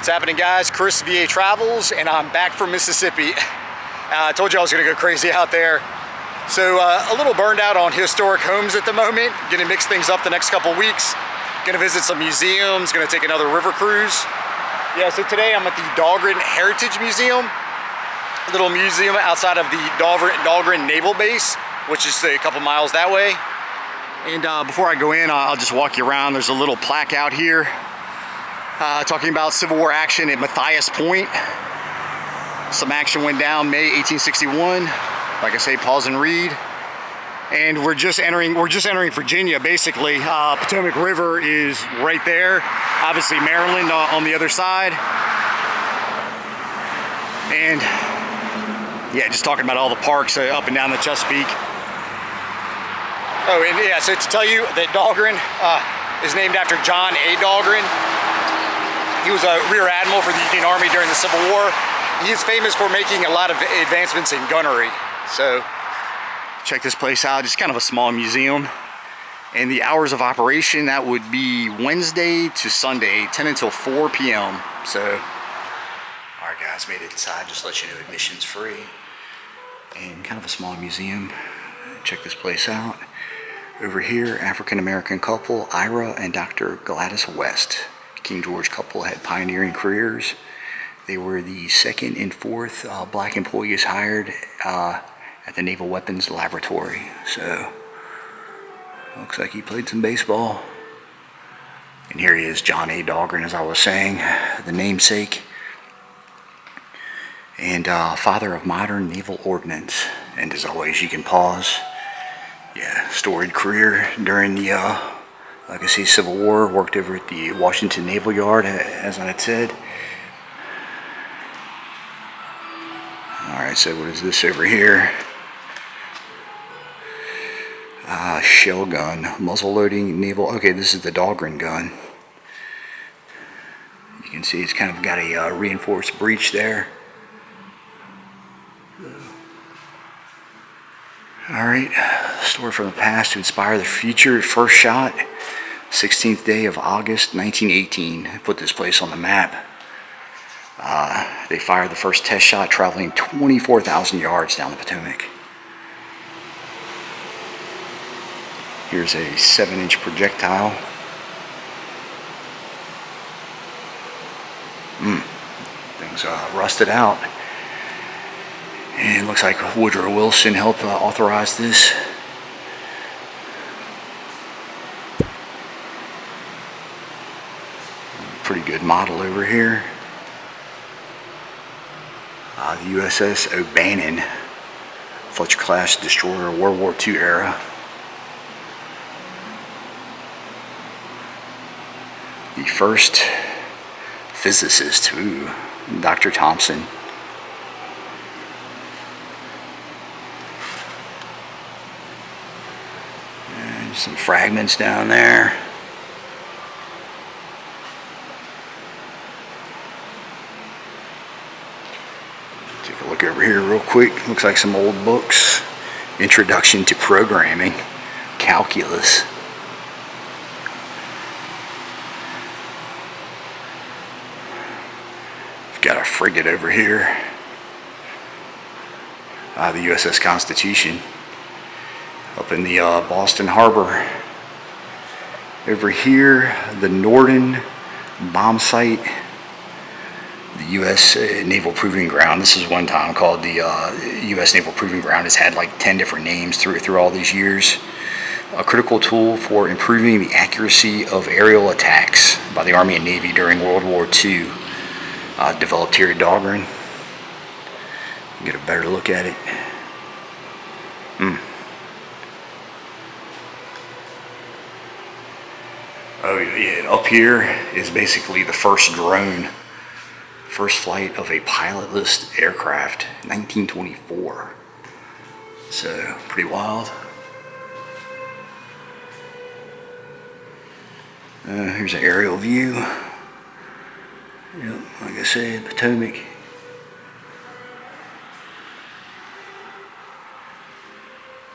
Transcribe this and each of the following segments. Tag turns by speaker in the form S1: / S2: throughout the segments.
S1: What's happening, guys? Chris, VA Travels, and I'm back from Mississippi. I told you I was gonna go crazy out there. So a little burned out on historic homes at the moment. Gonna mix things up the next couple weeks. Gonna visit some museums, gonna take another river cruise. Yeah, so today I'm at the Dahlgren Heritage Museum, a little museum outside of the Dahlgren Naval Base, which is a couple miles that way. And before I go in, I'll just walk you around. There's a little plaque out here talking about Civil War action at Matthias Point. Some action went down May 1861. Like I say, pause and read. And we're just entering Virginia, basically. Potomac River is right there. Obviously Maryland on the other side. And yeah, just talking about all the parks up and down the Chesapeake. Oh, and yeah, so to tell you that Dahlgren is named after John A. Dahlgren. He was a rear admiral for the Union Army during the Civil War. He is famous for making a lot of advancements in gunnery. So check this place out. It's kind of a small museum. And the hours of operation, that would be Wednesday to Sunday, 10 until 4 p.m. So, all right, guys, made it inside. Just let you know, admission's free. And kind of a small museum. Check this place out. Over here, African-American couple, Ira and Dr. Gladys West. King George couple had pioneering careers. They were the second and fourth black employees hired at the Naval Weapons Laboratory. So, looks like he played some baseball. And here he is, John A. Dahlgren, as I was saying, the namesake. And father of modern naval ordnance. And as always, you can pause. Yeah, storied career during the like I say, Civil War. Worked over at the Washington Naval Yard, as I had said. Alright, so what is this over here? Shell gun, muzzle loading, naval. Okay, this is the Dahlgren gun. You can see it's kind of got a reinforced breech there. Alright, story from the past to inspire the future. First shot, 16th day of August 1918. Put this place on the map. They fired the first test shot traveling 24,000 yards down the Potomac. Here's a 7-inch projectile. Things rusted out. And it looks like Woodrow Wilson helped authorize this. Pretty good model over here. The USS O'Bannon, Fletcher-class destroyer, World War II era. The first physicist, Dr. Thompson. And some fragments down there. Take a look over here real quick. Looks like some old books. Introduction to Programming, Calculus. Got a frigate over here. The USS Constitution up in the Boston Harbor. Over here, the Norden bomb site. The U.S. Naval Proving Ground. This is one time called the U.S. Naval Proving Ground. It's had like 10 different names through all these years. A critical tool for improving the accuracy of aerial attacks by the Army and Navy during World War II. Developed here at Dahlgren. Get a better look at it. Oh yeah, up here is basically the first drone. First flight of a pilotless aircraft, 1924. So, pretty wild. Here's an aerial view. Yep, like I said, Potomac.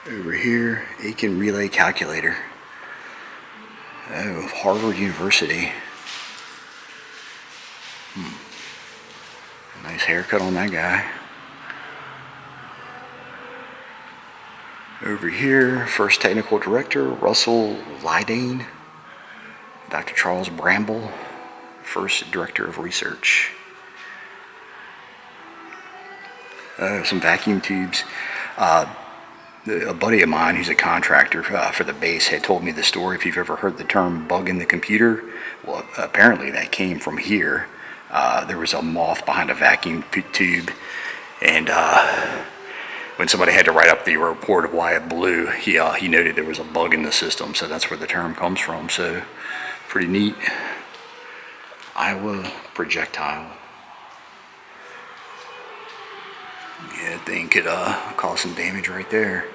S1: Over here, Aiken Relay Calculator. Oh, Harvard University. Nice haircut on that guy. Over here, first technical director, Russell Lydane. Dr. Charles Bramble, first director of research. Some vacuum tubes. A buddy of mine who's a contractor for the base had told me the story, if you've ever heard the term bug in the computer. Well, apparently that came from here. There was a moth behind a vacuum tube, and when somebody had to write up the report of why it blew, he noted there was a bug in the system, so that's where the term comes from. So pretty neat. Iowa projectile. Yeah, that thing could cause some damage right there.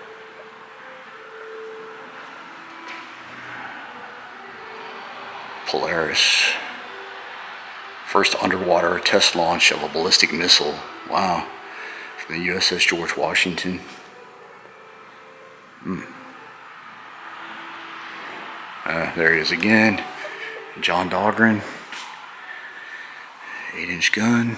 S1: Polaris. First underwater test launch of a ballistic missile. Wow. From the USS George Washington. There it is again. John Dahlgren. 8-inch gun.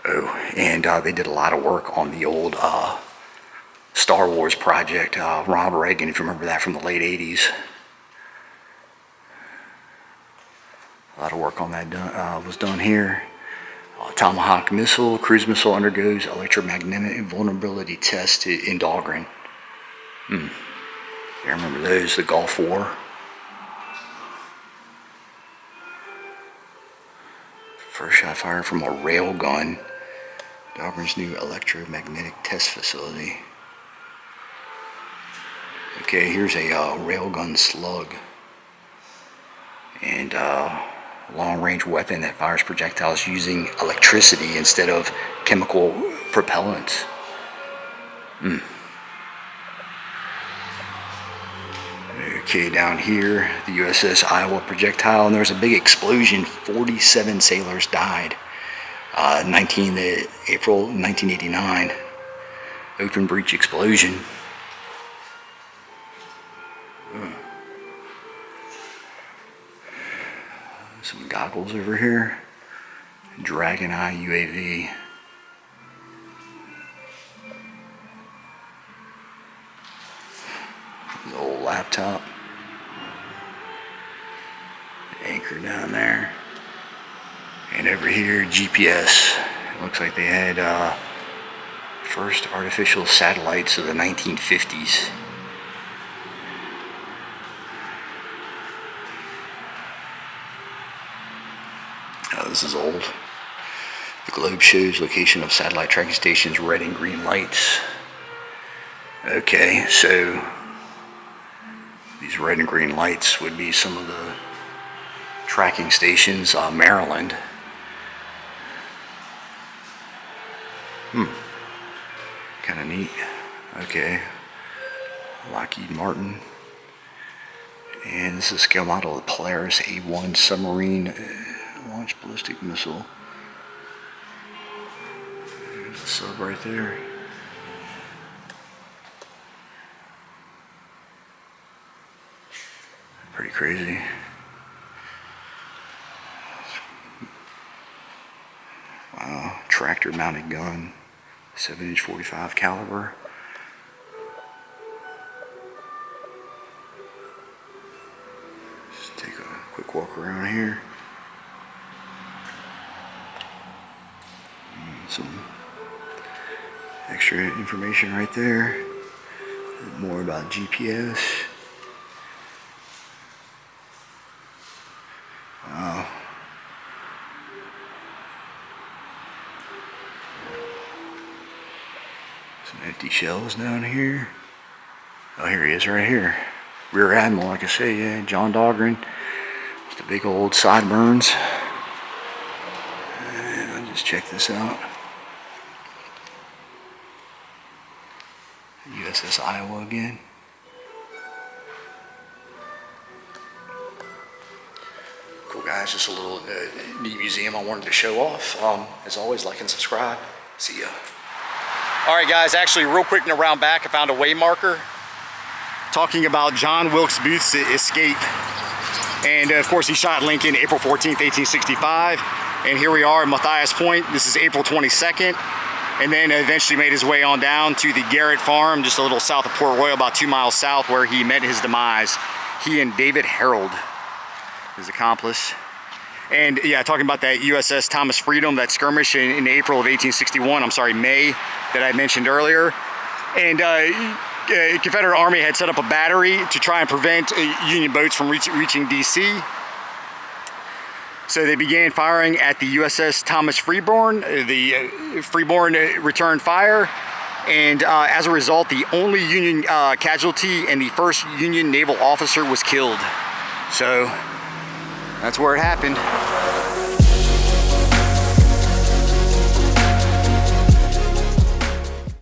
S1: Oh, and they did a lot of work on the old Star Wars project. Rob Reagan, if you remember that from the late 80s. A lot of work on that was done here. Tomahawk missile, cruise missile undergoes electromagnetic vulnerability test in Dahlgren. I remember those, the Gulf War. First shot fired from a rail gun. Dahlgren's new electromagnetic test facility. Okay, here's a railgun slug. And long-range weapon that fires projectiles using electricity instead of chemical propellants. Okay, down here, the USS Iowa projectile, and there was a big explosion. 47 sailors died. April 1989. Open breech explosion. Some goggles over here. Dragon Eye UAV. The old laptop. Anchor down there. And over here, GPS. It looks like they had first artificial satellites of the 1950s. This is old. The globe shows location of satellite tracking stations, red and green lights. Okay, so these red and green lights would be some of the tracking stations. Maryland. Kind of neat. Okay. Lockheed Martin. And this is a scale model of the Polaris A-1 submarine launch ballistic missile. There's a sub right there. Pretty crazy. Wow, tractor mounted gun, 7-inch 45 caliber. Just take a quick walk around here. Some extra information right there. More about GPS. Wow. Some empty shells down here. Oh, here he is right here. Rear Admiral, like I say, yeah, John Dahlgren. With the big old sideburns. And I'll just check this out. USS Iowa again. Cool guys, just a little neat museum I wanted to show off. As always, like and subscribe. See ya. All right guys, actually real quick and around back, I found a way marker talking about John Wilkes Booth's escape And of course, he shot Lincoln April 14th, 1865. And here we are at Matthias Point. This is April 22nd. And then eventually made his way on down to the Garrett Farm, just a little south of Port Royal, about 2 miles south, where he met his demise. He and David Harold, his accomplice. And yeah, talking about that USS Thomas Freedom, that skirmish in April of 1861, I'm sorry, May, that I mentioned earlier. And Confederate Army had set up a battery to try and prevent Union boats from reaching DC. So they began firing at the USS Thomas Freeborn. The Freeborn returned fire, and as a result, the only Union casualty and the first Union naval officer was killed. So that's where it happened.